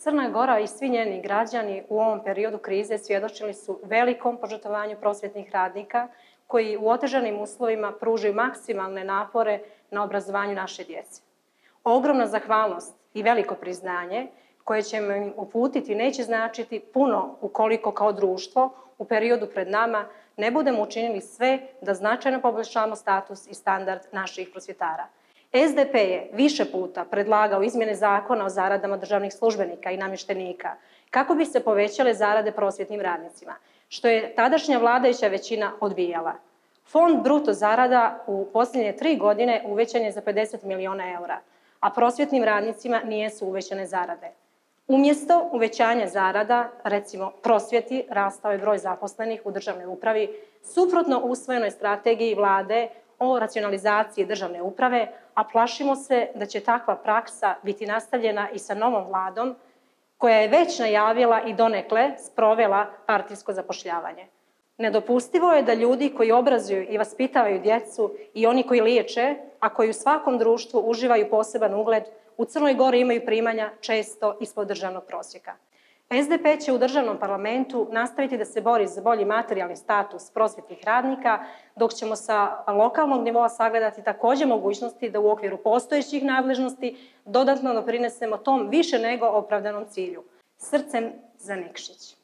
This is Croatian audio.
Crna Gora i svi njeni građani u ovom periodu krize svjedočili su velikom požrtvovanju prosvjetnih radnika koji u otežanim uslovima pružaju maksimalne napore na obrazovanju naše djece. Ogromna zahvalnost i veliko priznanje koje ćemo im uputiti neće značiti puno ukoliko kao društvo u periodu pred nama ne budemo učinili sve da značajno poboljšamo status i standard naših prosvjetara. SDP je više puta predlagao izmjene zakona o zaradama državnih službenika i namještenika kako bi se povećale zarade prosvjetnim radnicima, što je tadašnja vladajuća većina odbijala. Fond bruto zarada u posljednje 3 godine uvećan je za 50 miliona eura, a prosvjetnim radnicima nijesu uvećane zarade. Umjesto uvećanja zarada, recimo prosvjeti, rastao je broj zaposlenih u državnoj upravi, suprotno usvojenoj strategiji vlade o racionalizaciji državne uprave, a plašimo se da će takva praksa biti nastavljena i sa novom vladom, koja je već najavila i donekle sprovela partijsko zapošljavanje. Nedopustivo je da ljudi koji obrazuju i vaspitavaju djecu i oni koji liječe, a koji u svakom društvu uživaju poseban ugled, u Crnoj Gori imaju primanja često ispod državnog prosjeka. SDP će u državnom parlamentu nastaviti da se bori za bolji materijalni status prosvjetnih radnika, dok ćemo sa lokalnog nivoa sagledati također mogućnosti da u okviru postojećih nadležnosti dodatno doprinesemo tom više nego opravdanom cilju. Srcem za Nikšić.